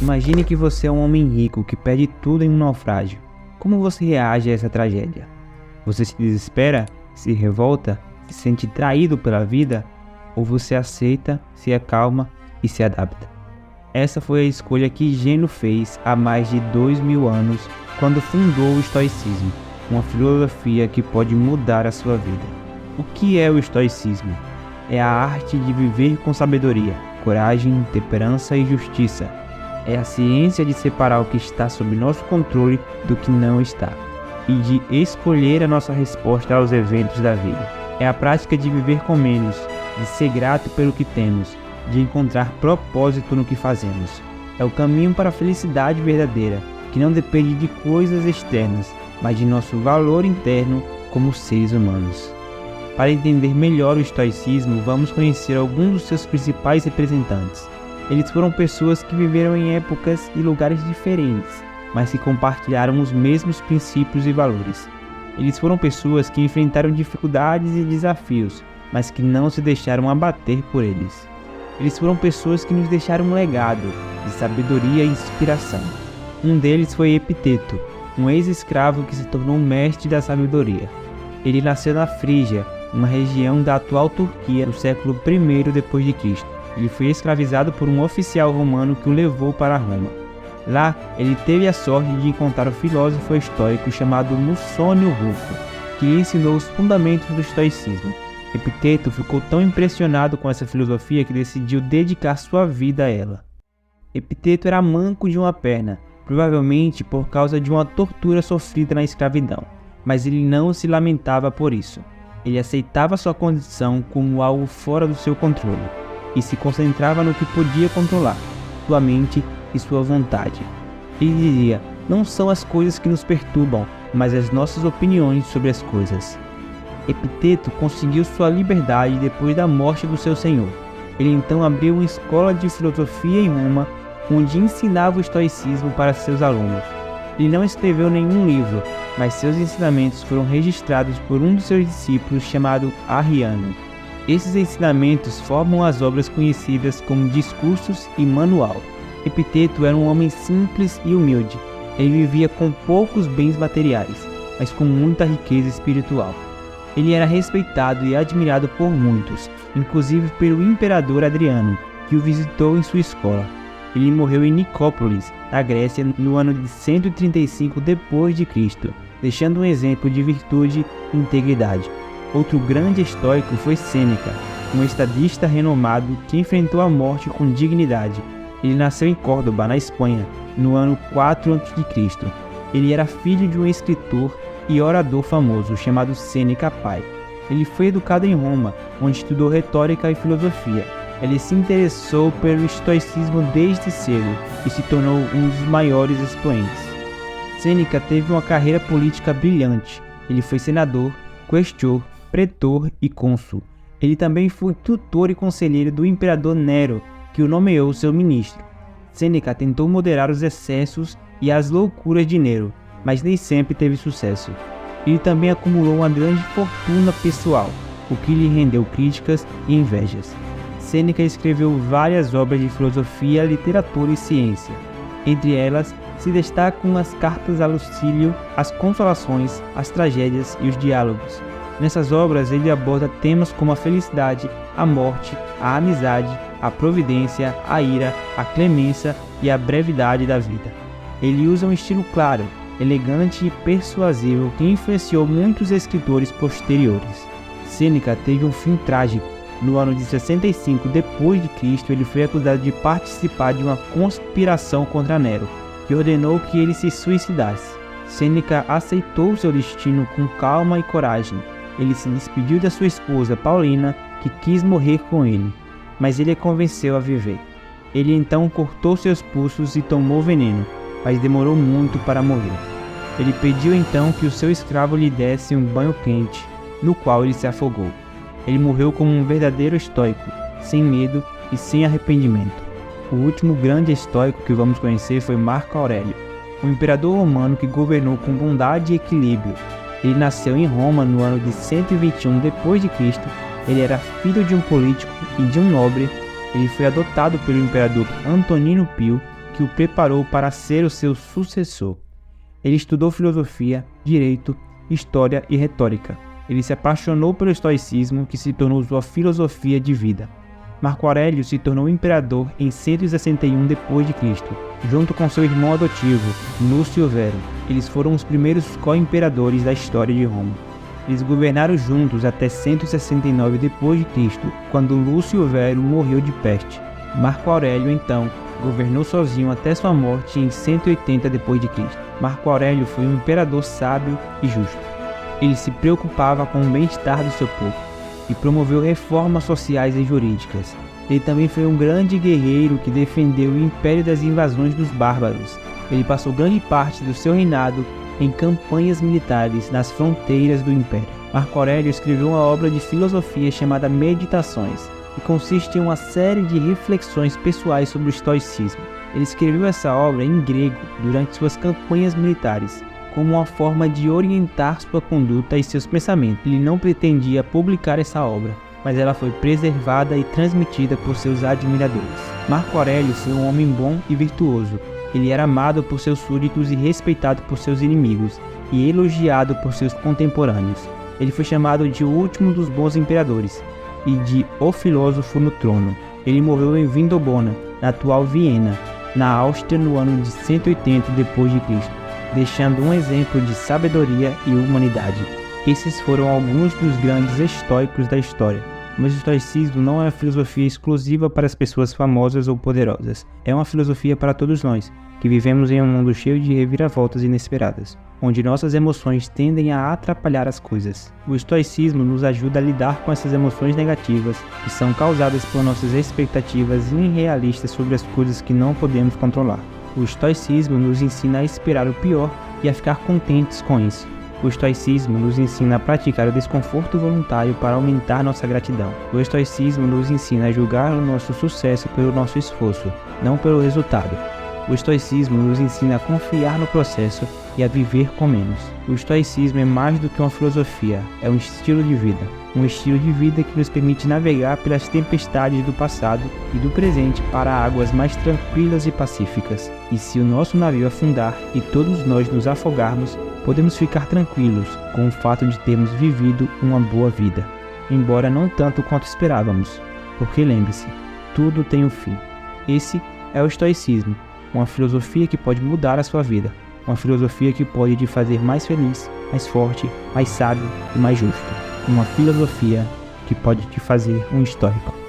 Imagine que você é um homem rico que perde tudo em um naufrágio. Como você reage a essa tragédia? Você se desespera, se revolta, se sente traído pela vida? Ou você aceita, se acalma e se adapta? Essa foi a escolha que Zeno fez há mais de 2000 anos, quando fundou o estoicismo, uma filosofia que pode mudar a sua vida. O que é o estoicismo? É a arte de viver com sabedoria, coragem, temperança e justiça. É a ciência de separar o que está sob nosso controle do que não está, e de escolher a nossa resposta aos eventos da vida. É a prática de viver com menos, de ser grato pelo que temos, de encontrar propósito no que fazemos. É o caminho para a felicidade verdadeira, que não depende de coisas externas, mas de nosso valor interno como seres humanos. Para entender melhor o estoicismo, vamos conhecer alguns dos seus principais representantes. Eles foram pessoas que viveram em épocas e lugares diferentes, mas que compartilharam os mesmos princípios e valores. Eles foram pessoas que enfrentaram dificuldades e desafios, mas que não se deixaram abater por eles. Eles foram pessoas que nos deixaram um legado de sabedoria e inspiração. Um deles foi Epiteto, um ex-escravo que se tornou mestre da sabedoria. Ele nasceu na Frígia, uma região da atual Turquia, no século I d.C. Ele foi escravizado por um oficial romano que o levou para Roma. Lá, ele teve a sorte de encontrar o filósofo estoico chamado Musônio Rufo, que lhe ensinou os fundamentos do estoicismo. Epiteto ficou tão impressionado com essa filosofia que decidiu dedicar sua vida a ela. Epiteto era manco de uma perna, provavelmente por causa de uma tortura sofrida na escravidão, mas ele não se lamentava por isso. Ele aceitava sua condição como algo fora do seu controle e se concentrava no que podia controlar, sua mente e sua vontade. Ele dizia: não são as coisas que nos perturbam, mas as nossas opiniões sobre as coisas. Epiteto conseguiu sua liberdade depois da morte do seu senhor. Ele então abriu uma escola de filosofia em Roma, onde ensinava o estoicismo para seus alunos. Ele não escreveu nenhum livro, mas seus ensinamentos foram registrados por um dos seus discípulos chamado Arriano. Esses ensinamentos formam as obras conhecidas como Discursos e Manual. Epiteto era um homem simples e humilde. Ele vivia com poucos bens materiais, mas com muita riqueza espiritual. Ele era respeitado e admirado por muitos, inclusive pelo imperador Adriano, que o visitou em sua escola. Ele morreu em Nicópolis, na Grécia, no ano de 135 d.C., deixando um exemplo de virtude e integridade. Outro grande estoico foi Sêneca, um estadista renomado que enfrentou a morte com dignidade. Ele nasceu em Córdoba, na Espanha, no ano 4 a.C. Ele era filho de um escritor e orador famoso chamado Sêneca Pai. Ele foi educado em Roma, onde estudou retórica e filosofia. Ele se interessou pelo estoicismo desde cedo e se tornou um dos maiores expoentes. Sêneca teve uma carreira política brilhante. Ele foi senador, questor, pretor e cônsul. Ele também foi tutor e conselheiro do imperador Nero, que o nomeou seu ministro. Sêneca tentou moderar os excessos e as loucuras de Nero, mas nem sempre teve sucesso. Ele também acumulou uma grande fortuna pessoal, o que lhe rendeu críticas e invejas. Sêneca escreveu várias obras de filosofia, literatura e ciência. Entre elas, se destacam as cartas a Lucílio, as consolações, as tragédias e os diálogos. Nessas obras ele aborda temas como a felicidade, a morte, a amizade, a providência, a ira, a clemência e a brevidade da vida. Ele usa um estilo claro, elegante e persuasivo que influenciou muitos escritores posteriores. Sêneca teve um fim trágico. No ano de 65 d.C., ele foi acusado de participar de uma conspiração contra Nero, que ordenou que ele se suicidasse. Sêneca aceitou seu destino com calma e coragem. Ele se despediu da sua esposa Paulina, que quis morrer com ele, mas ele a convenceu a viver. Ele então cortou seus pulsos e tomou veneno, mas demorou muito para morrer. Ele pediu então que o seu escravo lhe desse um banho quente, no qual ele se afogou. Ele morreu como um verdadeiro estoico, sem medo e sem arrependimento. O último grande estoico que vamos conhecer foi Marco Aurélio, um imperador romano que governou com bondade e equilíbrio. Ele nasceu em Roma no ano de 121 d.C. Ele era filho de um político e de um nobre. Ele foi adotado pelo imperador Antonino Pio que o preparou para ser o seu sucessor. Ele estudou filosofia, direito, história e retórica. Ele se apaixonou pelo estoicismo, que se tornou sua filosofia de vida. Marco Aurélio se tornou imperador em 161 d.C., junto com seu irmão adotivo, Lúcio Vero. Eles foram os primeiros co-imperadores da história de Roma. Eles governaram juntos até 169 d.C., quando Lúcio Vero morreu de peste. Marco Aurélio, então, governou sozinho até sua morte em 180 d.C. Marco Aurélio foi um imperador sábio e justo. Ele se preocupava com o bem-estar do seu povo e promoveu reformas sociais e jurídicas. Ele também foi um grande guerreiro que defendeu o império das invasões dos bárbaros. Ele passou grande parte do seu reinado em campanhas militares nas fronteiras do império. Marco Aurélio escreveu uma obra de filosofia chamada Meditações, que consiste em uma série de reflexões pessoais sobre o estoicismo. Ele escreveu essa obra em grego durante suas campanhas militares, como uma forma de orientar sua conduta e seus pensamentos. Ele não pretendia publicar essa obra, mas ela foi preservada e transmitida por seus admiradores. Marco Aurélio foi um homem bom e virtuoso. Ele era amado por seus súditos e respeitado por seus inimigos, e elogiado por seus contemporâneos. Ele foi chamado de o último dos bons imperadores, e de o filósofo no trono. Ele morreu em Vindobona, na atual Viena, na Áustria, no ano de 180 d.C., deixando um exemplo de sabedoria e humanidade. Esses foram alguns dos grandes estoicos da história. Mas o estoicismo não é uma filosofia exclusiva para as pessoas famosas ou poderosas. É uma filosofia para todos nós, que vivemos em um mundo cheio de reviravoltas inesperadas, onde nossas emoções tendem a atrapalhar as coisas. O estoicismo nos ajuda a lidar com essas emoções negativas, que são causadas por nossas expectativas irrealistas sobre as coisas que não podemos controlar. O estoicismo nos ensina a esperar o pior e a ficar contentes com isso. O estoicismo nos ensina a praticar o desconforto voluntário para aumentar nossa gratidão. O estoicismo nos ensina a julgar o nosso sucesso pelo nosso esforço, não pelo resultado. O estoicismo nos ensina a confiar no processo e a viver com menos. O estoicismo é mais do que uma filosofia, é um estilo de vida. Um estilo de vida que nos permite navegar pelas tempestades do passado e do presente para águas mais tranquilas e pacíficas. E se o nosso navio afundar e todos nós nos afogarmos, podemos ficar tranquilos com o fato de termos vivido uma boa vida, embora não tanto quanto esperávamos, porque lembre-se, tudo tem um fim. Esse é o estoicismo, uma filosofia que pode mudar a sua vida, uma filosofia que pode te fazer mais feliz, mais forte, mais sábio e mais justo, uma filosofia que pode te fazer um estoico.